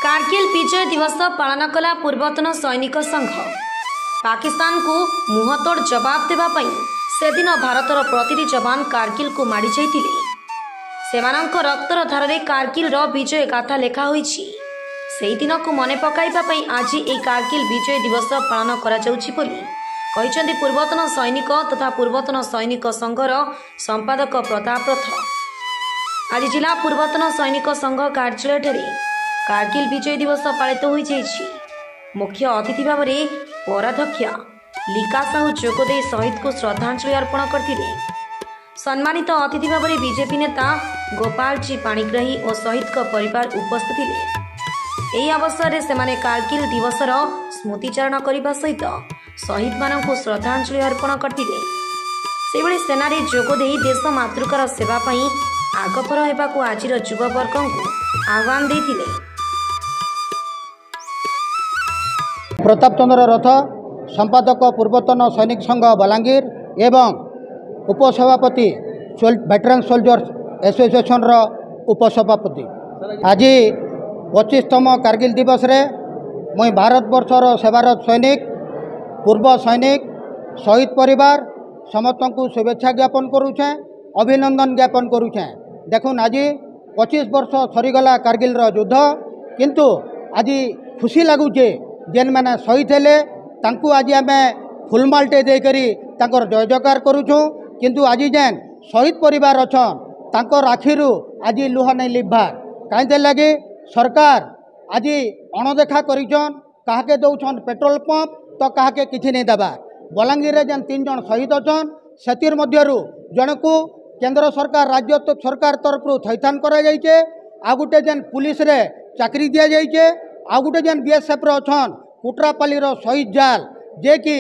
कारगिल विजय दिवस पालन कला पूर्वतन सैनिक संघ। पाकिस्तान को मुहतोड़ जवाब देवाई से दिन भारतर प्रतिटी जवान कारगिल को माड़ी जाइतिले। सेमानंक रक्तर धारे कारगिल विजय गाथा लेखा होईछि। सेही दिन को मने पकाइबा पई आज ए कारगिल विजय दिवस पालन करा जाउछि बोली कहिसेंति पूर्वतन सैनिक तथा पूर्वतन सैनिक संघर संपादक प्रताप रथ। आज जिला पूर्वतन सैनिक संघ कार्यालय कारगिल विजय दिवस पालित हो जाइछि। मुख्य अतिथि भाव में पौराध्यक्ष लिका साहू जोगदे शहीद को श्रद्धांजलि अर्पण करथिले। सम्मानित अतिथि भाव में बीजेपी नेता गोपाल जी पाणिग्राही और शहीद का परिवार उपस्थित थे। यह अवसर में कारगिल दिवसर स्मृतिचारण करने सहित शहीद मानक श्रद्धांजलि अर्पण करथिले। सेभଳି सेनारे जोगदे देश मातृकार सेवा पई आगभर हेबाकु आजिर युववर्ग को आह्वान देथिले। प्रताप चंद्र रथ संपादक पूर्वतन सैनिक संघ बलांगीर एवं उपसभापति वेटरान सोल्जर्स एसोसिएशन उपसभापति। आज 25तम कारगिल दिवस रे मुई भारतवर्षर सेवारत सैनिक पूर्व सैनिक शहीद परिवार समस्त को शुभेच्छा ज्ञापन करुछे, अभिनंदन ज्ञापन करुछे। देखुन आज 25 वर्ष सरीगला कारगिल युद्ध, किंतु आज खुशी लगुचे जेन मैंने शहीद हेले तांकु आज आम फुलमालटे देकरी तांकर जय जयकार करुछुँ। किंतु आज जेन शहीद परिवार अछन तांकर आखिरु आज लुह नहीं लिभार कहीं लगे सरकार आज अणदेखा करिछन। काहाके दौछन पेट्रोल पंप तो काहाके किछि नहीं देबार। बलांगीर रे जेन 3 जन शहीद अछन सेतिर मध्यरु जनकु केंद्र सरकार राज्य सरकार तरफ थैथान करा जाइछे। आ गुटे जेन पुलिस रे चाकरी दिया जाइछे। आ गुटे जेन बीएसएफ रो अछन कुट्रापाली रो शहीद जाल जे कि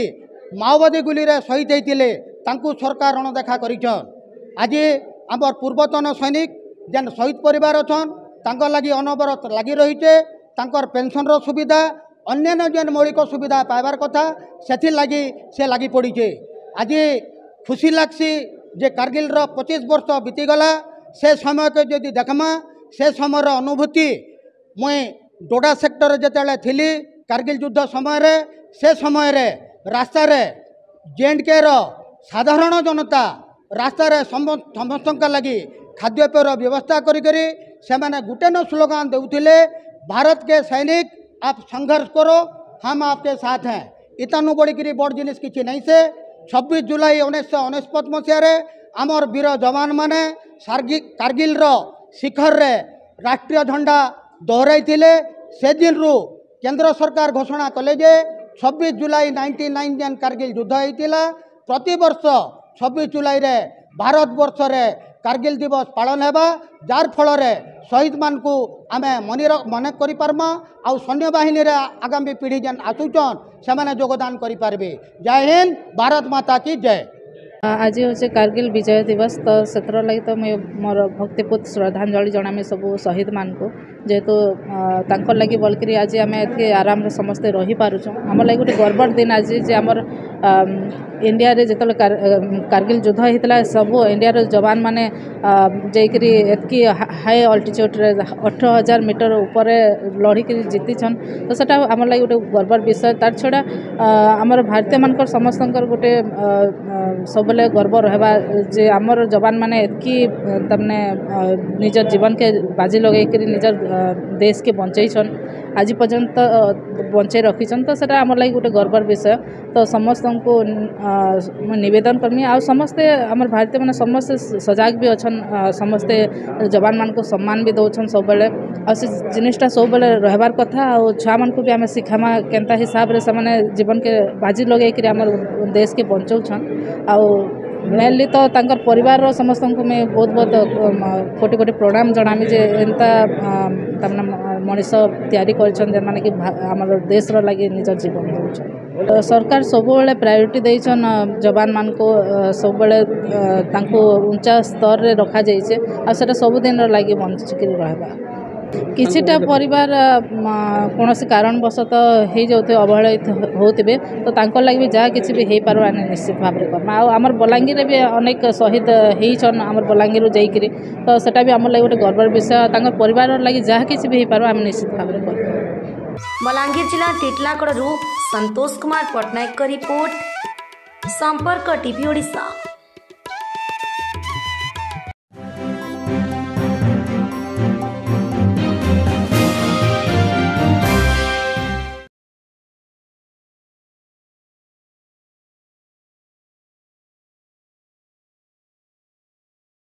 माओवादी गुली रे शहीद होइतिले तांकु सरकार अणदेखा करिछन। आज आमर पूर्वतन सैनिक जेन शहीद परिवार अछन तांकर लागि अनवरत लगी रहिछे। तांकर पेंशन रो सुविधा अन्य जेन मौलिक सुविधा पाइबार कथा सेथि लगी से लगी पड़ीछे। आज खुशी लागसी जे कारगिल 25 वर्ष बीतीगला। से समय के जदि देखमा से समय अनुभूति मुई डोडा सेक्टर जिते थी कारगिल युद्ध समय रे से समय रे रास्ता रे JNK साधारण जनता रास्ता रे समस्त लगी खाद्यपेयर व्यवस्था करी से माने गुटे न स्लोगान देउथिले, भारत के सैनिक आप संघर्ष करो, हम आपके साथ हैं। इतानु बड़ी बड़ जिनिस किसी नहीं से 26 जुलाई 1949 मसीह आमर वीर जवान माने कारगिल शिखर रे राष्ट्रीय झंडा दोहराई से दिन रु केंद्र सरकार घोषणा कले जे 26 जुलाई 1999 जेन कारगिल युद्ध होता प्रति वर्ष 26 जुलाई रे भारत वर्ष रे कारगिल दिवस पालन हेबा। जार फल रे शहीद मान को आमे मन करि पारमा आ सैन्य बाहिनी रे आगामी पीढ़ी जेन आसुचन से माने योगदान करि पारबे। जय हिंद, भारत माता की जय। आज हूँ कारगिल विजय दिवस तो से लगी तो मुझे मोर भक्तिपूत श्रद्धांजलि जनामी सब शहीद मान को जेहेतु तांकर लगी बोलकर आज आम एत आराम समस्ते रही पारुछुँ। आम लगी गोटे गर्वर दिन आज जे आमर इंडिया रे जिते कारगिल युद्ध होता सब इंडिया जवान मैंने जाकि एतकी हाई अल्टीट्यूड रे 18,000 मीटर ऊपर लड़िक जीतिछन। तो सेटा आम लगी गोटे गर्वर विषय। तार छड़ा आमर भारतीय मानकर समस्त गोटे सब गर्व रहा जे आमर जवान मैंने एतकी तमने निजर जीवन के बाजी लगेक निजर देश के बंचैछन, आज पर्यंत बंचाई रखीछन। तो सेटा आमर लगी गोटे गर्वर विषय। तो समस्त को निवेदन करमी आ समस्ते आमर भारतीय मैंने समस्ते सजाग भी अच्छन, समस्ते जवान मान को सम्मान भी दौन सब बेले आ से जिनिसटा सब बेले रहबार कथा। आ छुआ मान को भी आम शिखामा केनता हिसाब से मैंने जीवन के बाजी लगेक आमर देश के बंचौछन। आ मेनली तो तांकर परिवार समस्त को मैं बहुत बहुत कोटि कोटि प्रणाम जनामी जे एंता तमना मनीष तैयारी करछन जे माने कि हमर देश रो लागि निजर जीवन दउछन। तो सरकार सब बेले प्रायोरिटी देइछन जवान मान को सब बेले तांको ऊंचा स्तर रे रखा जाइछे आ सेटा सब दिन रो लागि बंच के रहबा। किछिटा परिवार कौन कारणवशत हो जाते अवहेलित होते तो तांको लगे भी जहाँ किसी भी हो पार आने निश्चित भाव में करमा आमर बलांगीर भी अनेक शहीद होन आमर बलांगीर जाइकरी तो सेटा भी आम लगे गोटे गर्वर विषय तांकर परिवार लगे जहाँ किसी भी हो पार आम निश्चित भाव में कर बलांगीर जिला टिटलागढ़ संतोष कुमार पट्टनायक रिपोर्ट संपर्क टीवी ओडिशा।